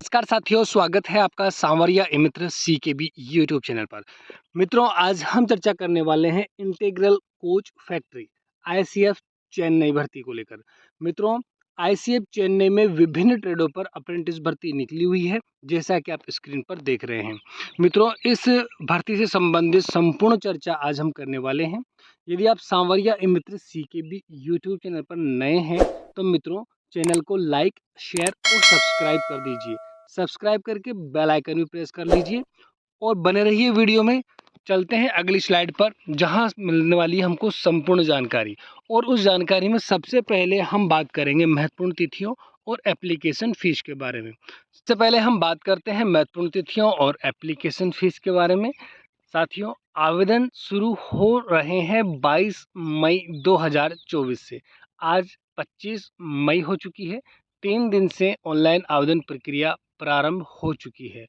नमस्कार साथियों, स्वागत है आपका सांवरिया मित्र सीकेबी यूट्यूब चैनल पर। मित्रों, आज हम चर्चा करने वाले हैं integral coach factory ICF Chennai भर्ती को लेकर। मित्रों, आईसीएफ चेन्नई में विभिन्न ट्रेडों पर अप्रेंटिस भर्ती निकली हुई है, जैसा कि आप स्क्रीन पर देख रहे हैं। मित्रों, इस भर्ती से संबंधित संपूर्ण चर्चा आज हम करने वाले हैं। यदि आप सांवरिया मित्र सीकेबी यूट्यूब चैनल पर नए हैं तो मित्रों, चैनल को लाइक, शेयर और सब्सक्राइब कर दीजिए। सब्सक्राइब करके बेल आइकन भी प्रेस कर लीजिए और बने रहिए वीडियो में। चलते हैं अगली स्लाइड पर, जहां मिलने वाली है हमको संपूर्ण जानकारी। और उस जानकारी में सबसे पहले हम बात करेंगे महत्वपूर्ण तिथियों और एप्लीकेशन फीस के बारे में। सबसे पहले हम बात करते हैं महत्वपूर्ण तिथियों और एप्लीकेशन फीस के बारे में। साथियों, आवेदन शुरू हो रहे हैं 22 मई 2024 से। आज 25 मई हो चुकी है। 3 दिन से ऑनलाइन आवेदन प्रक्रिया प्रारंभ हो चुकी है।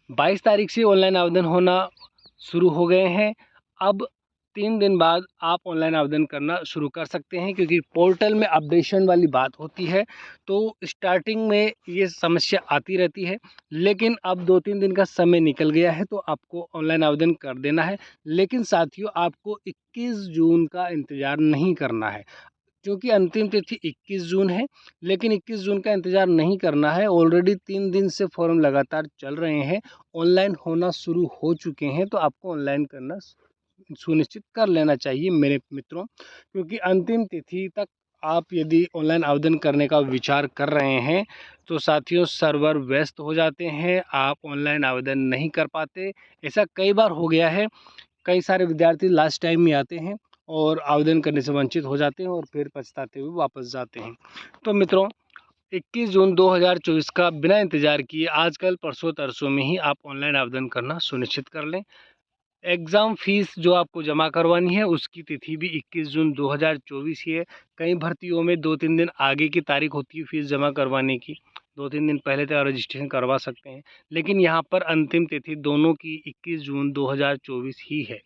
22 तारीख से ऑनलाइन आवेदन होना शुरू हो गए हैं। अब 3 दिन बाद आप ऑनलाइन आवेदन करना शुरू कर सकते हैं, क्योंकि पोर्टल में अपडेशन वाली बात होती है तो स्टार्टिंग में ये समस्या आती रहती है। लेकिन अब 2-3 दिन का समय निकल गया है तो आपको ऑनलाइन आवेदन कर देना है। लेकिन साथियों, आपको 21 जून का इंतज़ार नहीं करना है, क्योंकि अंतिम तिथि 21 जून है। लेकिन 21 जून का इंतज़ार नहीं करना है। ऑलरेडी 3 दिन से फॉर्म लगातार चल रहे हैं, ऑनलाइन होना शुरू हो चुके हैं, तो आपको ऑनलाइन करना सुनिश्चित कर लेना चाहिए मेरे मित्रों, क्योंकि अंतिम तिथि तक आप यदि ऑनलाइन आवेदन करने का विचार कर रहे हैं तो साथियों, सर्वर व्यस्त हो जाते हैं, आप ऑनलाइन आवेदन नहीं कर पाते। ऐसा कई बार हो गया है। कई सारे विद्यार्थी लास्ट टाइम में आते हैं और आवेदन करने से वंचित हो जाते हैं और फिर पछताते हुए वापस जाते हैं। तो मित्रों, 21 जून 2024 का बिना इंतज़ार किए आजकल परसों तरसों में ही आप ऑनलाइन आवेदन करना सुनिश्चित कर लें। एग्ज़ाम फीस जो आपको जमा करवानी है उसकी तिथि भी 21 जून 2024 ही है। कई भर्तियों में 2-3 दिन आगे की तारीख होती है फीस जमा करवाने की। 2-3 दिन पहले तक रजिस्ट्रेशन करवा सकते हैं, लेकिन यहाँ पर अंतिम तिथि दोनों की 21 जून 2024 ही है।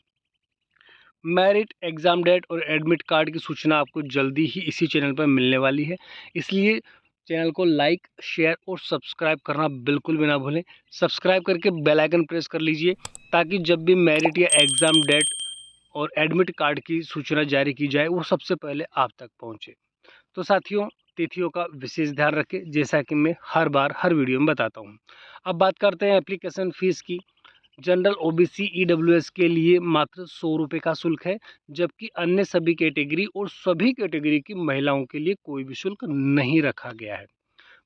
मेरिट, एग्ज़ाम डेट और एडमिट कार्ड की सूचना आपको जल्दी ही इसी चैनल पर मिलने वाली है, इसलिए चैनल को लाइक, शेयर और सब्सक्राइब करना बिल्कुल भी ना भूलें। सब्सक्राइब करके बेल आइकन प्रेस कर लीजिए, ताकि जब भी मेरिट या एग्ज़ाम डेट और एडमिट कार्ड की सूचना जारी की जाए वो सबसे पहले आप तक पहुंचे। तो साथियों, तिथियों का विशेष ध्यान रखें, जैसा कि मैं हर बार हर वीडियो में बताता हूं। अब बात करते हैं एप्लीकेशन फ़ीस की। जनरल, ओबीसी, ईडब्ल्यूएस के लिए मात्र 100 रुपये का शुल्क है, जबकि अन्य सभी कैटेगरी और सभी कैटेगरी की महिलाओं के लिए कोई भी शुल्क नहीं रखा गया है।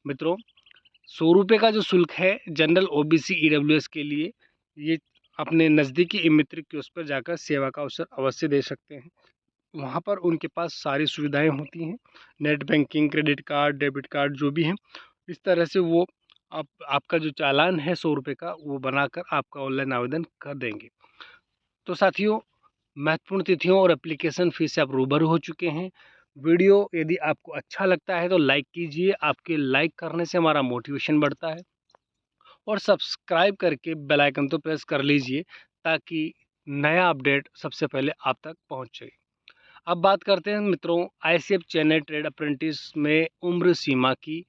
मित्रों, 100 रुपये का जो शुल्क है जनरल, ओबीसी, ईडब्ल्यूएस के लिए, ये अपने नज़दीकी ई-मित्र कियोस्क पर जाकर सेवा का अवसर अवश्य दे सकते हैं। वहाँ पर उनके पास सारी सुविधाएं होती हैं, net banking, credit card, debit card जो भी हैं। इस तरह से वो आपका जो चालान है 100 रुपये का, वो बनाकर आपका ऑनलाइन आवेदन कर देंगे। तो साथियों, महत्वपूर्ण तिथियों और एप्लीकेशन फ़ीस से आप रूबरू हो चुके हैं। वीडियो यदि आपको अच्छा लगता है तो लाइक कीजिए, आपके लाइक करने से हमारा मोटिवेशन बढ़ता है। और सब्सक्राइब करके बेल आइकन तो प्रेस कर लीजिए, ताकि नया अपडेट सबसे पहले आप तक पहुँचे। अब बात करते हैं मित्रों, आईसीएफ चेन्नई ट्रेड अप्रेंटिस में उम्र सीमा की।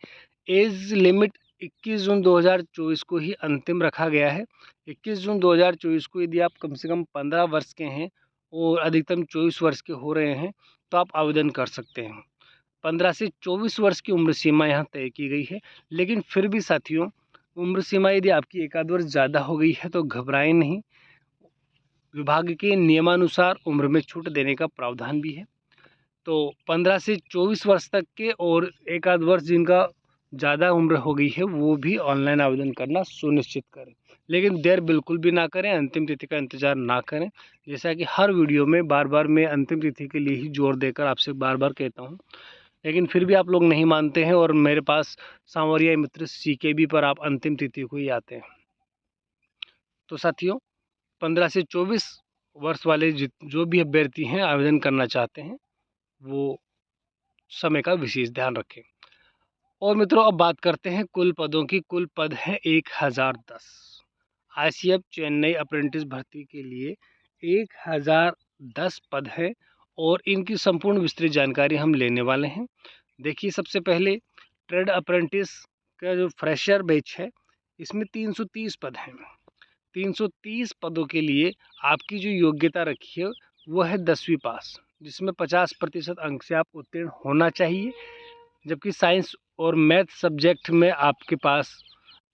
एज लिमिट 21 जून 2024 को ही अंतिम रखा गया है। 21 जून 2024 को यदि आप कम से कम 15 वर्ष के हैं और अधिकतम 24 वर्ष के हो रहे हैं तो आप आवेदन कर सकते हैं। 15 से 24 वर्ष की उम्र सीमा यहाँ तय की गई है। लेकिन फिर भी साथियों, उम्र सीमा यदि आपकी 1 आध वर्ष ज़्यादा हो गई है तो घबराएं नहीं। विभाग के नियमानुसार उम्र में छूट देने का प्रावधान भी है। तो 15 से 24 वर्ष तक के और 1 आध वर्ष जिनका ज़्यादा उम्र हो गई है वो भी ऑनलाइन आवेदन करना सुनिश्चित करें। लेकिन देर बिल्कुल भी ना करें, अंतिम तिथि का इंतज़ार ना करें। जैसा कि हर वीडियो में बार बार मैं अंतिम तिथि के लिए ही जोर देकर आपसे बार बार कहता हूँ, लेकिन फिर भी आप लोग नहीं मानते हैं और मेरे पास सांवरिया मित्र सीकेबी पर आप अंतिम तिथि को ही आते हैं। तो साथियों, 15 से 24 वर्ष वाले जो भी अभ्यर्थी हैं आवेदन करना चाहते हैं, वो समय का विशेष ध्यान रखें। और मित्रों, अब बात करते हैं कुल पदों की। कुल पद हैं 1010। आईसीएफ चेन्नई अप्रेंटिस भर्ती के लिए 1010 पद हैं और इनकी संपूर्ण विस्तृत जानकारी हम लेने वाले हैं। देखिए, सबसे पहले ट्रेड अप्रेंटिस का जो फ्रेशर बैच है, इसमें 330 पद हैं। 330 पदों के लिए आपकी जो योग्यता रखी है वो है 10वीं पास, जिसमें 50% अंक से आप उत्तीर्ण होना चाहिए। जबकि साइंस और मैथ सब्जेक्ट में आपके पास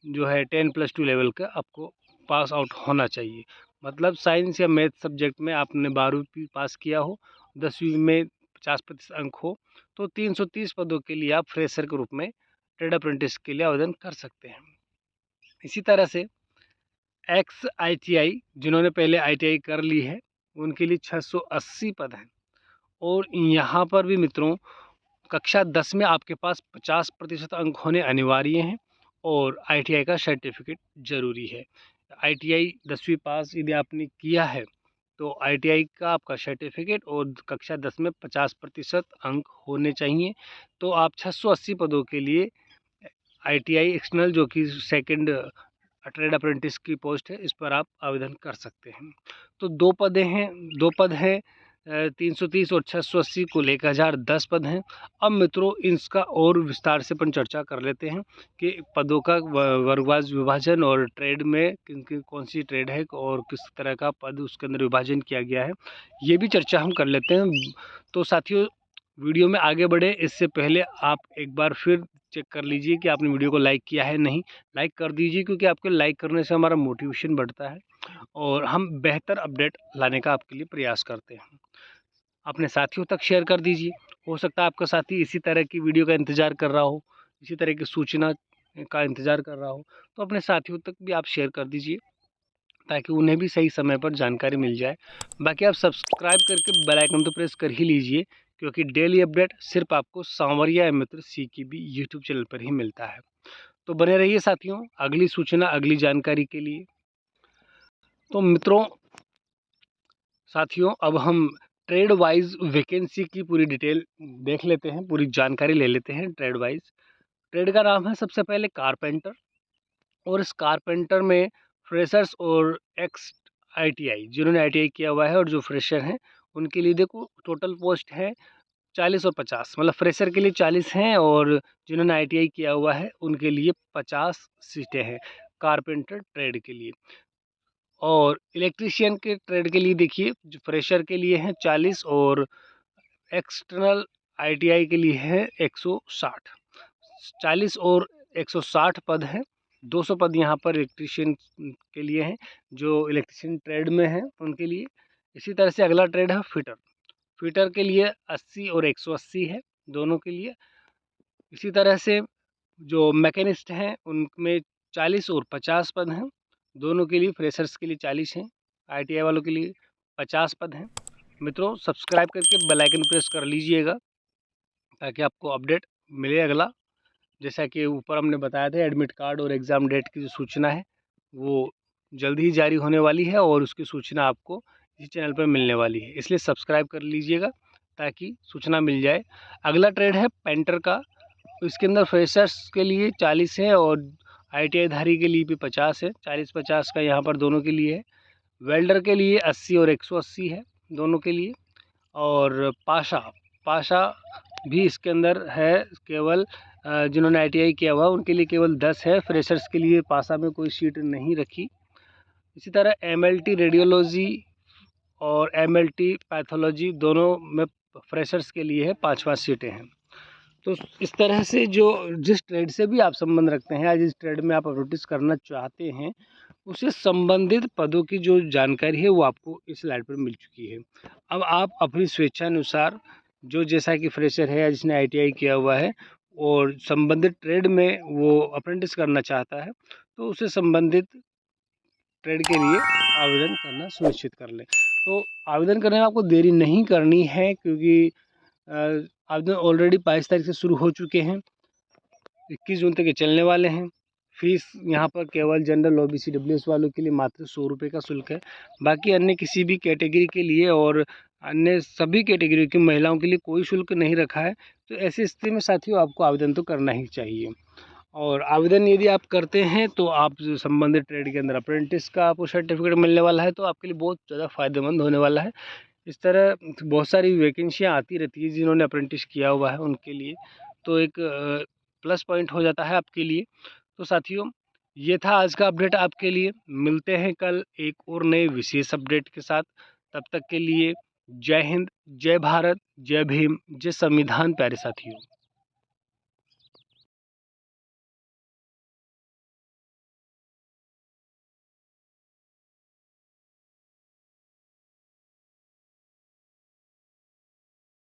जो है 10+2 लेवल का आपको पास आउट होना चाहिए। मतलब साइंस या मैथ सब्जेक्ट में आपने 12वीं पास किया हो, 10वीं में 50% अंक हो, तो 330 पदों के लिए आप फ्रेशर के रूप में ट्रेड अप्रेंटिस के लिए आवेदन कर सकते हैं। इसी तरह से एक्स ITI जिन्होंने पहले ITI कर ली है उनके लिए 680 पद हैं। और यहाँ पर भी मित्रों कक्षा 10 में आपके पास 50% अंक होने अनिवार्य हैं और ITI का सर्टिफिकेट ज़रूरी है। ITI 10वीं पास यदि आपने किया है तो ITI का आपका सर्टिफिकेट और कक्षा 10 में 50% अंक होने चाहिए। तो आप 680 पदों के लिए ITI एक्सटर्नल जो कि सेकंड ट्रेड अप्रेंटिस की पोस्ट है, इस पर आप आवेदन कर सकते हैं। तो दो पद हैं 330 और 680 को लेकर 1010 पद हैं। अब मित्रों इसका और विस्तार से अपन चर्चा कर लेते हैं कि पदों का वर्गवार विभाजन और ट्रेड में कौन सी ट्रेड है और किस तरह का पद उसके अंदर विभाजन किया गया है, ये भी चर्चा हम कर लेते हैं। तो साथियों वीडियो में आगे बढ़े इससे पहले आप एक बार फिर चेक कर लीजिए कि आपने वीडियो को लाइक किया है नहीं। लाइक कर दीजिए क्योंकि आपके लाइक करने से हमारा मोटिवेशन बढ़ता है और हम बेहतर अपडेट लाने का आपके लिए प्रयास करते हैं। अपने साथियों तक शेयर कर दीजिए, हो सकता है आपका साथी इसी तरह की वीडियो का इंतज़ार कर रहा हो, इसी तरह की सूचना का इंतज़ार कर रहा हो, तो अपने साथियों तक भी आप शेयर कर दीजिए ताकि उन्हें भी सही समय पर जानकारी मिल जाए। बाकी आप सब्सक्राइब करके बेल आइकन तो प्रेस कर ही लीजिए क्योंकि डेली अपडेट सिर्फ आपको सांवरिया मित्र CKB यूट्यूब चैनल पर ही मिलता है। तो बने रहिए साथियों अगली सूचना अगली जानकारी के लिए। तो मित्रों साथियों अब हम ट्रेड वाइज वैकेंसी की पूरी डिटेल देख लेते हैं, पूरी जानकारी ले लेते हैं ट्रेड वाइज। ट्रेड का नाम है सबसे पहले कारपेंटर और इस कारपेंटर में फ्रेशर्स और एक्स ITI जिन्होंने ITI किया हुआ है और जो फ्रेशर हैं उनके लिए देखो टोटल पोस्ट है 40 और 50, मतलब फ्रेशर के लिए 40 हैं और जिन्होंने ITI किया हुआ है उनके लिए 50 सीटें हैं कारपेंटर ट्रेड के लिए। और इलेक्ट्रीशियन के ट्रेड के लिए देखिए जो फ्रेशर के लिए हैं 40 और एक्सटर्नल ITI के लिए है 160। 40 और 160 पद हैं। 200 पद यहाँ पर इलेक्ट्रीशियन के लिए हैं जो इलेक्ट्रीशियन ट्रेड में हैं उनके लिए। इसी तरह से अगला ट्रेड है फिटर। फिटर के लिए 80 और 180 है दोनों के लिए। इसी तरह से जो मैकेनिस्ट हैं उनमें 40 और 50 पद हैं दोनों के लिए। फ्रेशर्स के लिए 40 हैं, ITI वालों के लिए 50 पद हैं। मित्रों सब्सक्राइब करके बेल आइकन प्रेस कर लीजिएगा ताकि आपको अपडेट मिले अगला। जैसा कि ऊपर हमने बताया था एडमिट कार्ड और एग्ज़ाम डेट की जो सूचना है वो जल्द ही जारी होने वाली है और उसकी सूचना आपको इस चैनल पर मिलने वाली है, इसलिए सब्सक्राइब कर लीजिएगा ताकि सूचना मिल जाए। अगला ट्रेड है पेंटर का। इसके अंदर फ्रेशर्स के लिए 40 है और ITI धारी के लिए भी 50 है। 40-50 का यहाँ पर दोनों के लिए है। वेल्डर के लिए 80 और 180 है दोनों के लिए। और पाशा भी इसके अंदर है, केवल जिन्होंने ITI किया हुआ उनके लिए केवल 10 है। फ्रेशर्स के लिए पाशा में कोई सीट नहीं रखी। इसी तरह MLT रेडियोलॉजी और MLT पैथोलॉजी दोनों में फ्रेशर्स के लिए है 5-5 सीटें हैं। तो इस तरह से जो जिस ट्रेड से भी आप संबंध रखते हैं या जिस ट्रेड में आप एडवर्टाइज करना चाहते हैं उससे संबंधित पदों की जो जानकारी है वो आपको इस स्लाइड पर मिल चुकी है। अब आप अपनी स्वेच्छानुसार जो जैसा कि फ्रेशर है या जिसने ITI किया हुआ है और संबंधित ट्रेड में वो अप्रेंटिस करना चाहता है तो उससे संबंधित ट्रेड के लिए आवेदन करना सुनिश्चित कर लें। तो आवेदन करने में आपको देरी नहीं करनी है क्योंकि आवेदन ऑलरेडी 22 तारीख से शुरू हो चुके हैं, 21 जून तक ये चलने वाले हैं। फीस यहाँ पर केवल जनरल OBC WS वालों के लिए मात्र 100 रुपये का शुल्क है। बाकी अन्य किसी भी कैटेगरी के लिए और अन्य सभी कैटेगरी की महिलाओं के लिए कोई शुल्क नहीं रखा है। तो ऐसी स्थिति में साथियों आपको आवेदन तो करना ही चाहिए। और आवेदन यदि आप करते हैं तो आप संबंधित ट्रेड के अंदर अप्रेंटिस का आपको सर्टिफिकेट मिलने वाला है, तो आपके लिए बहुत ज़्यादा फ़ायदेमंद होने वाला है। इस तरह बहुत सारी वैकेंसियाँ आती रहती है जिन्होंने अप्रेंटिस किया हुआ है उनके लिए, तो एक प्लस पॉइंट हो जाता है आपके लिए। तो साथियों ये था आज का अपडेट आपके लिए। मिलते हैं कल एक और नए विशेष अपडेट के साथ। तब तक के लिए जय हिंद, जय भारत, जय भीम, जय संविधान प्यारे साथियों।